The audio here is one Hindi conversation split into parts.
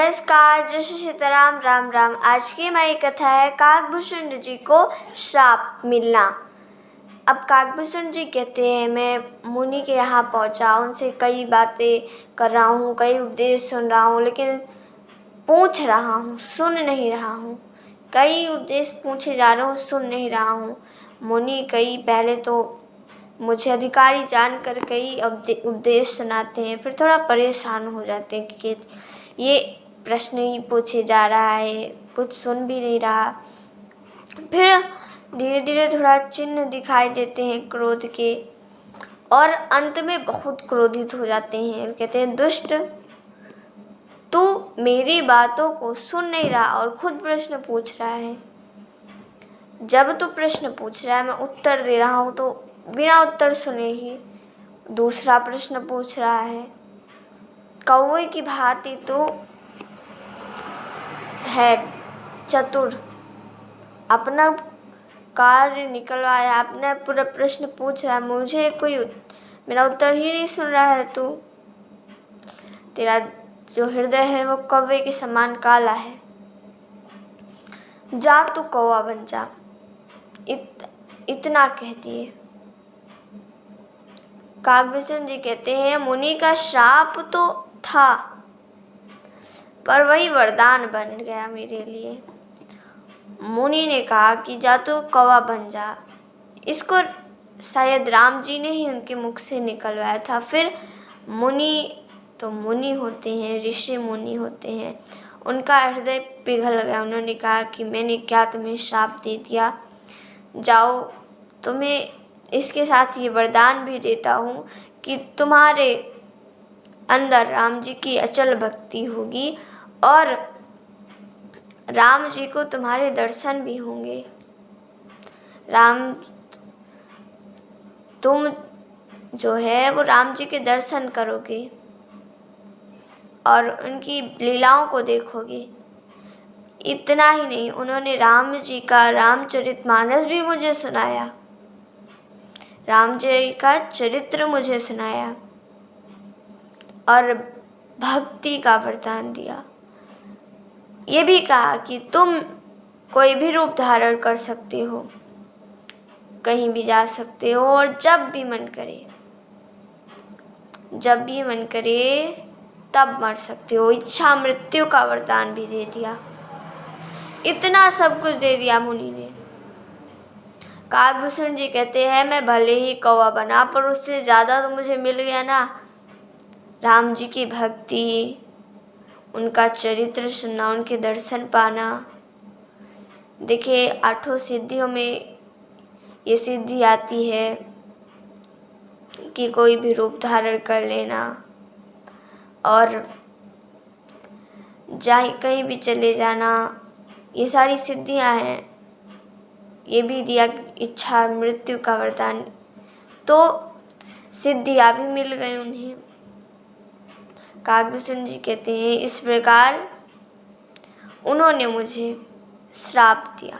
नमस्कार, जय श्री सीताराम, राम राम। आज की हमारी कथा है काकभूषण जी को श्राप मिलना। अब काकभूषण जी कहते हैं, मैं मुनि के यहाँ पहुँचा, उनसे कई बातें कर रहा हूँ, कई उपदेश सुन रहा हूँ, लेकिन पूछ रहा हूँ, सुन नहीं रहा हूँ। कई उपदेश पूछे जा रहा हूँ, सुन नहीं रहा हूँ। मुनि कई पहले तो मुझे अधिकारी जानकर कई उपदेश सुनाते हैं, फिर थोड़ा परेशान हो जाते हैं कि ये प्रश्न ही पूछे जा रहा है, कुछ सुन भी नहीं रहा। फिर धीरे धीरे थोड़ा चिन्ह दिखाई देते हैं क्रोध के, और अंत में बहुत क्रोधित हो जाते हैं। कहते हैं, दुष्ट, तू मेरी बातों को सुन नहीं रहा और खुद प्रश्न पूछ रहा है। जब तू प्रश्न पूछ रहा है, मैं उत्तर दे रहा हूँ, तो बिना उत्तर सुने ही दूसरा प्रश्न पूछ रहा है। कौवे की भांति तो है चतुर, अपना कार्य निकलवाया, अपना पूरा प्रश्न पूछ रहा है, मुझे कोई मेरा उत्तर ही नहीं सुन रहा है। तू, तेरा जो हृदय है वो कौवे के समान काला है। जा तू कौवा बन जा। इतना कह दिए। काकभूषण जी कहते हैं, मुनि का श्राप तो था, पर वही वरदान बन गया मेरे लिए। मुनि ने कहा कि जा तू कौवा बन जा। इसको शायद राम जी ने ही उनके मुख से निकलवाया था। फिर मुनि तो मुनि होते हैं, ऋषि मुनि होते हैं, उनका हृदय पिघल गया। उन्होंने कहा कि मैंने क्या तुम्हें श्राप दे दिया, जाओ, तुम्हें इसके साथ ये वरदान भी देता हूँ कि तुम्हारे अंदर राम जी की अचल भक्ति होगी और राम जी को तुम्हारे दर्शन भी होंगे। तुम जो है वो राम जी के दर्शन करोगे और उनकी लीलाओं को देखोगे। इतना ही नहीं, उन्होंने राम जी का रामचरितमानस भी मुझे सुनाया, राम जी का चरित्र मुझे सुनाया और भक्ति का वरदान दिया। ये भी कहा कि तुम कोई भी रूप धारण कर सकते हो, कहीं भी जा सकते हो, और जब भी मन करे तब मर सकते हो। इच्छा मृत्यु का वरदान भी दे दिया। इतना सब कुछ दे दिया मुनि ने। काकभूषण जी कहते हैं, मैं भले ही कौवा बना, पर उससे ज़्यादा तो मुझे मिल गया ना, राम जी की भक्ति, उनका चरित्र सुनना, उनके दर्शन पाना। देखिए, 8 सिद्धियों में ये सिद्धि आती है कि कोई भी रूप धारण कर लेना और कहीं भी चले जाना, ये सारी सिद्धियां हैं। ये भी दिया इच्छा मृत्यु का वरदान, तो सिद्धियां भी मिल गई उन्हें। काकभूषण जी कहते हैं, इस प्रकार उन्होंने मुझे श्राप दिया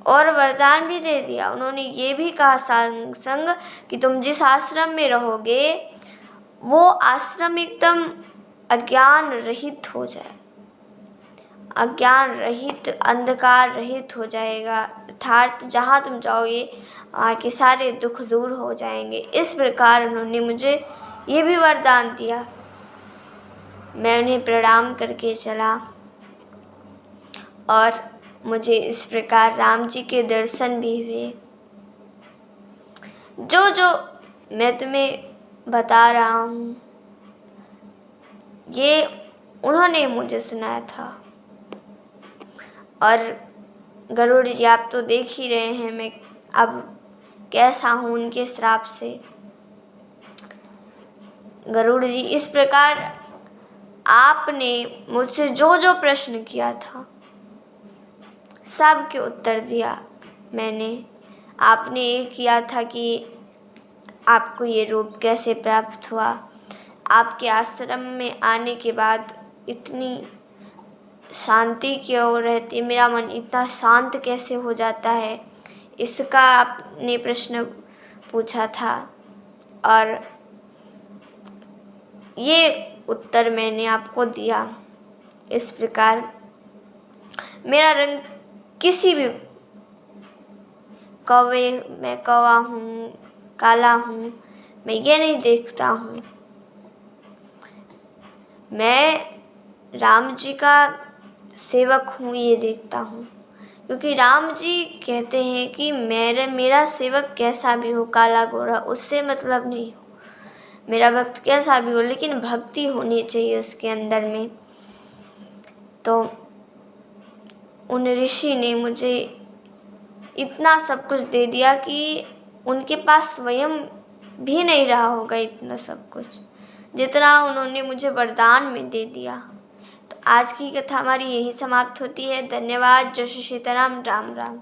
और वरदान भी दे दिया। उन्होंने ये भी कहा संग संग कि तुम जिस आश्रम में रहोगे वो आश्रम एकदम अज्ञान रहित हो जाए, अज्ञान रहित, अंधकार रहित हो जाएगा, अर्थात जहाँ तुम जाओगे वहाँ के सारे दुख दूर हो जाएंगे। इस प्रकार उन्होंने मुझे ये भी वरदान दिया। मैं उन्हें प्रणाम करके चला और मुझे इस प्रकार राम जी के दर्शन भी हुए। जो जो मैं तुम्हें बता रहा हूँ, ये उन्होंने मुझे सुनाया था। और गरुड़ जी, आप तो देख ही रहे हैं मैं अब कैसा हूँ उनके श्राप से। गरुड़ जी, इस प्रकार आपने मुझसे जो जो प्रश्न किया था सब के उत्तर दिया मैंने। आपने ये किया था कि आपको ये रूप कैसे प्राप्त हुआ, आपके आश्रम में आने के बाद इतनी शांति क्यों रहती, मेरा मन इतना शांत कैसे हो जाता है, इसका आपने प्रश्न पूछा था और ये उत्तर मैंने आपको दिया। इस प्रकार मेरा रंग किसी भी कौवे, मैं कौवा हूँ, काला हूँ, मैं ये नहीं देखता हूँ। मैं राम जी का सेवक हूँ ये देखता हूँ, क्योंकि राम जी कहते हैं कि मेरा सेवक कैसा भी हो, काला गोरा, उससे मतलब नहीं हो, मेरा भक्त कैसा भी हो, लेकिन भक्ति होनी चाहिए उसके अंदर में। तो उन ऋषि ने मुझे इतना सब कुछ दे दिया कि उनके पास स्वयं भी नहीं रहा होगा इतना सब कुछ, जितना उन्होंने मुझे वरदान में दे दिया। तो आज की कथा हमारी यही समाप्त होती है। धन्यवाद। जय श्री सीताराम। राम राम।